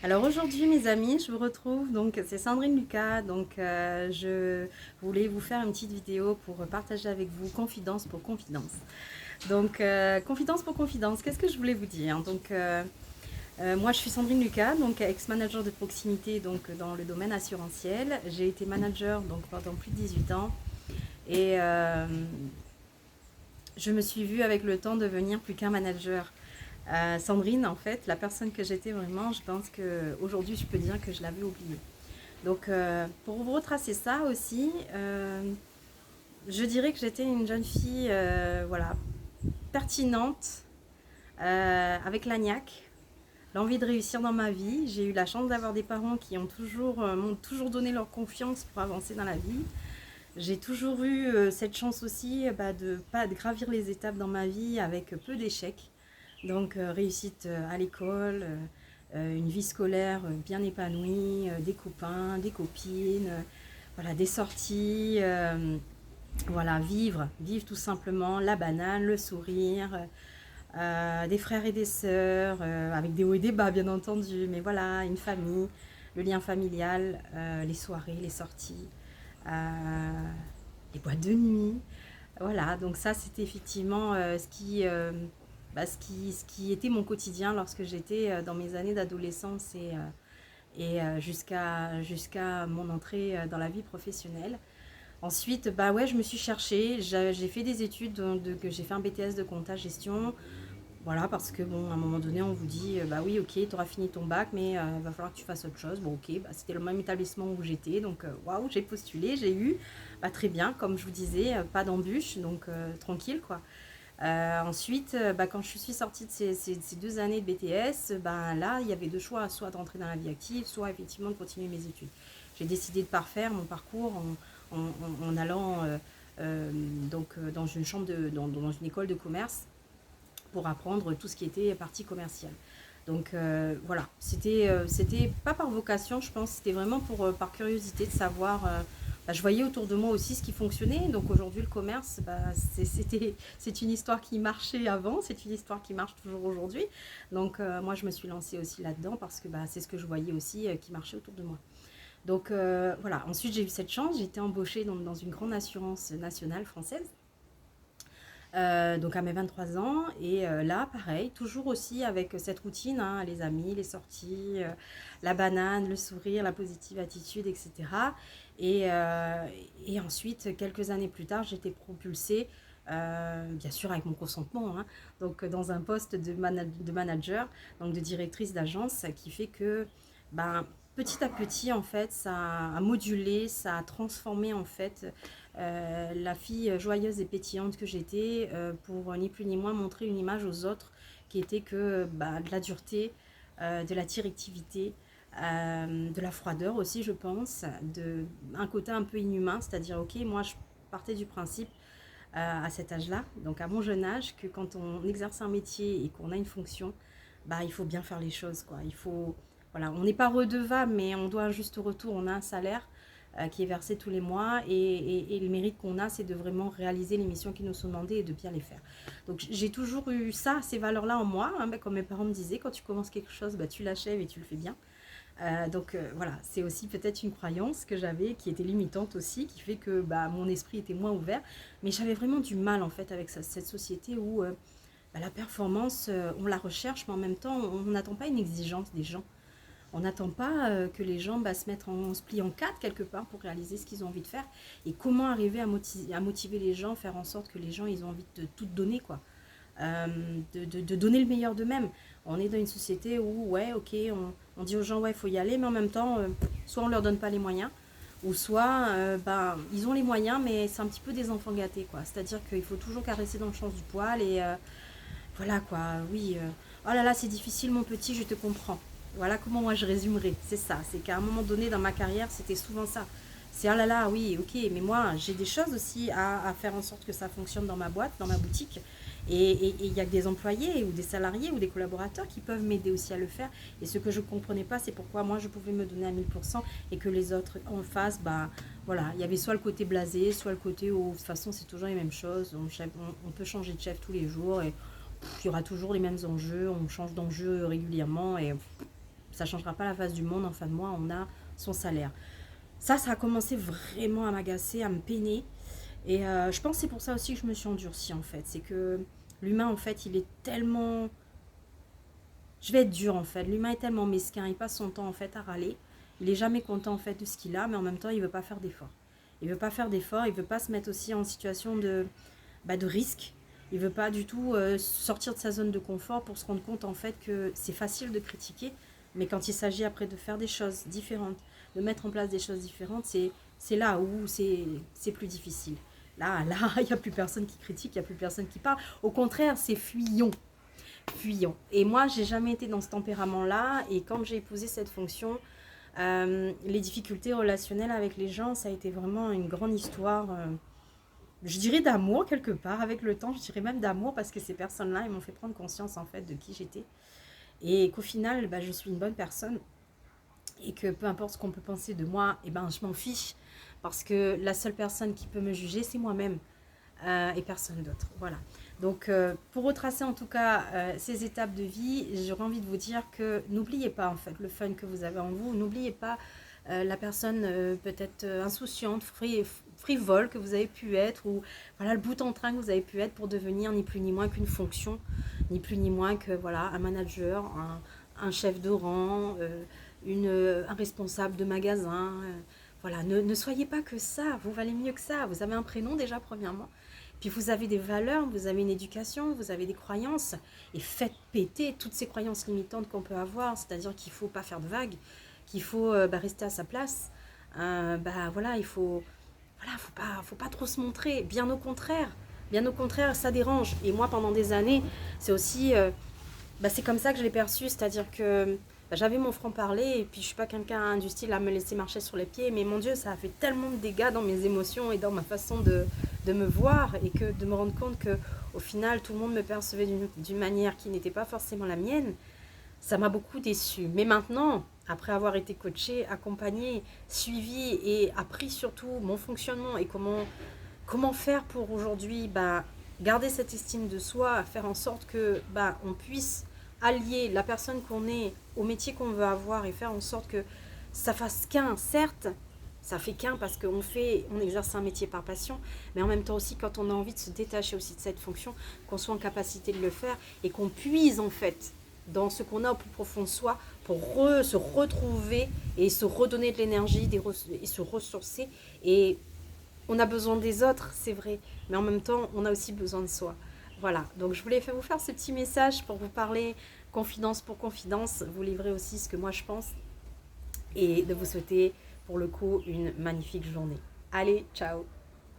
Alors aujourd'hui mes amis, je vous retrouve, donc c'est Sandrine Lucas, je voulais vous faire une petite vidéo pour partager avec vous confidence pour confidence. Confidence pour confidence, qu'est-ce que je voulais vous dire? Moi je suis Sandrine Lucas, donc ex-manager de proximité dans le domaine assurantiel. J'ai été manager pendant plus de 18 ans et je me suis vue avec le temps devenir plus qu'un manager. Sandrine, en fait, la personne que j'étais vraiment, je pense qu'aujourd'hui, je peux dire que je l'avais oubliée. Pour vous retracer ça aussi, je dirais que j'étais une jeune fille, voilà, pertinente, avec l'agnac, l'envie de réussir dans ma vie. J'ai eu la chance d'avoir des parents qui m'ont toujours donné leur confiance pour avancer dans la vie. J'ai toujours eu cette chance aussi de gravir les étapes dans ma vie avec peu d'échecs. Réussite à l'école, une vie scolaire bien épanouie, des copains, des copines, voilà, des sorties, voilà, vivre tout simplement la banane, le sourire, des frères et des sœurs, avec des hauts et des bas bien entendu, mais voilà, une famille, le lien familial, les soirées, les sorties, euh, les boîtes de nuit. Voilà, donc ça c'était effectivement ce qui était mon quotidien lorsque j'étais dans mes années d'adolescence et jusqu'à mon entrée dans la vie professionnelle. Ensuite, bah ouais, je me suis cherchée, j'ai fait des études, que j'ai fait un BTS de compta gestion. Voilà, parce que bon, à un moment donné, on vous dit, bah oui, ok, tu auras fini ton bac, mais il va falloir que tu fasses autre chose. Bon, ok, bah, c'était le même établissement où j'étais, waouh, j'ai postulé, j'ai eu, bah, très bien, comme je vous disais, pas d'embûche, tranquille, quoi. Quand je suis sortie de ces 2 années de BTS, ben là, il y avait deux choix, soit d'entrer dans la vie active, soit effectivement de continuer mes études. J'ai décidé de parfaire mon parcours en allant dans une dans une école de commerce pour apprendre tout ce qui était partie commerciale. Voilà, c'était pas par vocation, je pense, c'était vraiment par curiosité de savoir. Je voyais autour de moi aussi ce qui fonctionnait. Donc aujourd'hui, le commerce, c'est une histoire qui marchait avant, c'est une histoire qui marche toujours aujourd'hui. Moi, je me suis lancée aussi là-dedans parce que c'est ce que je voyais aussi qui marchait autour de moi. Voilà, ensuite j'ai eu cette chance, j'ai été embauchée dans une grande assurance nationale française donc à mes 23 ans. Et là, pareil, toujours aussi avec cette routine, hein, les amis, les sorties, la banane, le sourire, la positive attitude, etc. Et, euh, et ensuite, quelques années plus tard, j'étais propulsée, bien sûr avec mon consentement, hein, dans un poste de manager, donc de directrice d'agence, qui fait que ben, petit à petit, en fait, ça a modulé, ça a transformé en fait la fille joyeuse et pétillante que j'étais pour ni plus ni moins montrer une image aux autres qui était que de la dureté, de la directivité, de la froideur aussi je pense, un côté un peu inhumain, c'est-à-dire ok, moi je partais du principe à cet âge-là, donc à mon jeune âge, que quand on exerce un métier et qu'on a une fonction, il faut bien faire les choses, quoi. Il faut, voilà, on n'est pas redevable, mais on doit un juste retour, on a un salaire qui est versé tous les mois et le mérite qu'on a, c'est de vraiment réaliser les missions qui nous sont demandées et de bien les faire. Donc j'ai toujours eu ça, ces valeurs-là en moi, hein, comme mes parents me disaient, quand tu commences quelque chose, tu l'achèves et tu le fais bien. Voilà, c'est aussi peut-être une croyance que j'avais qui était limitante aussi, qui fait que mon esprit était moins ouvert. Mais j'avais vraiment du mal en fait avec cette société où la performance, on la recherche, mais en même temps, on n'attend pas une exigence des gens. On n'attend pas que les gens se plient en quatre quelque part pour réaliser ce qu'ils ont envie de faire. Et comment arriver à motiver les gens, faire en sorte que les gens ils ont envie de tout donner, quoi. De donner le meilleur d'eux-mêmes. On est dans une société où, ouais, ok, on dit aux gens, ouais, il faut y aller, mais en même temps, soit on leur donne pas les moyens, ou soit, ils ont les moyens, mais c'est un petit peu des enfants gâtés, quoi. C'est-à-dire qu'il faut toujours caresser dans le sens du poil, et voilà, quoi, oui. Oh là là, c'est difficile, mon petit, je te comprends. Voilà comment moi je résumerai. C'est ça, c'est qu'à un moment donné dans ma carrière, c'était souvent ça. C'est oh là là, oui, ok, mais moi j'ai des choses aussi à faire en sorte que ça fonctionne dans ma boîte, dans ma boutique. Et il y a que des employés ou des salariés ou des collaborateurs qui peuvent m'aider aussi à le faire. Et ce que je ne comprenais pas, c'est pourquoi moi je pouvais me donner à 1000% et que les autres en face, voilà, il y avait soit le côté blasé, soit le côté où de toute façon c'est toujours les mêmes choses. On peut changer de chef tous les jours et il y aura toujours les mêmes enjeux. On change d'enjeu régulièrement et ça ne changera pas la face du monde. En fin de mois, on a son salaire. Ça a commencé vraiment à m'agacer, à me peiner. Et je pense que c'est pour ça aussi que je me suis endurcie en fait. C'est que l'humain en fait, il est tellement... Je vais être dure en fait. L'humain est tellement mesquin, il passe son temps en fait à râler. Il est jamais content en fait de ce qu'il a, mais en même temps, il veut pas faire d'efforts. Il veut pas faire d'efforts, il veut pas se mettre aussi en situation de risque. Il veut pas du tout sortir de sa zone de confort pour se rendre compte en fait que c'est facile de critiquer, mais quand il s'agit après de faire des choses différentes, de mettre en place des choses différentes, c'est là où c'est plus difficile. Là, il n'y a plus personne qui critique, il n'y a plus personne qui parle. Au contraire, c'est fuyons. Fuyons. Et moi, j'ai jamais été dans ce tempérament-là. Et quand j'ai épousé cette fonction, les difficultés relationnelles avec les gens, ça a été vraiment une grande histoire, je dirais d'amour quelque part. Avec le temps, je dirais même d'amour parce que ces personnes-là, ils m'ont fait prendre conscience en fait de qui j'étais. Et qu'au final, je suis une bonne personne. Et que peu importe ce qu'on peut penser de moi, je m'en fiche. Parce que la seule personne qui peut me juger, c'est moi-même. Et personne d'autre. Voilà. Donc, pour retracer en tout cas ces étapes de vie, j'aurais envie de vous dire que n'oubliez pas en fait le fun que vous avez en vous. N'oubliez pas la personne peut-être insouciante, frivole que vous avez pu être, ou voilà le bout en train que vous avez pu être pour devenir ni plus ni moins qu'une fonction, ni plus ni moins que voilà un manager, un chef de rang, un responsable de magasin. Voilà, ne soyez pas que ça, vous valez mieux que ça. Vous avez un prénom déjà premièrement. Puis vous avez des valeurs, vous avez une éducation, vous avez des croyances. Et faites péter toutes ces croyances limitantes qu'on peut avoir. C'est-à-dire qu'il ne faut pas faire de vagues, qu'il faut rester à sa place. Voilà, faut pas trop se montrer. Bien au contraire, ça dérange. Et moi, pendant des années, c'est aussi... c'est comme ça que je l'ai perçu. C'est-à-dire que j'avais mon franc-parler et puis je suis pas quelqu'un du style à me laisser marcher sur les pieds, mais mon Dieu, ça a fait tellement de dégâts dans mes émotions et dans ma façon de me voir, et que de me rendre compte que au final tout le monde me percevait d'une manière qui n'était pas forcément la mienne. Ça m'a beaucoup déçue. Mais maintenant, après avoir été coachée, accompagnée, suivie et appris surtout mon fonctionnement et comment faire pour aujourd'hui garder cette estime de soi, faire en sorte que on puisse allier la personne qu'on est au métier qu'on veut avoir et faire en sorte que ça fasse qu'un. Certes, ça fait qu'un parce qu'on exerce un métier par passion, mais en même temps aussi quand on a envie de se détacher aussi de cette fonction, qu'on soit en capacité de le faire et qu'on puise en fait dans ce qu'on a au plus profond de soi pour se retrouver et se redonner de l'énergie et se ressourcer. Et on a besoin des autres, c'est vrai, mais en même temps, on a aussi besoin de soi. Voilà, donc je voulais vous faire ce petit message pour vous parler confidence pour confidence, vous livrer aussi ce que moi je pense et de vous souhaiter pour le coup une magnifique journée. Allez, ciao!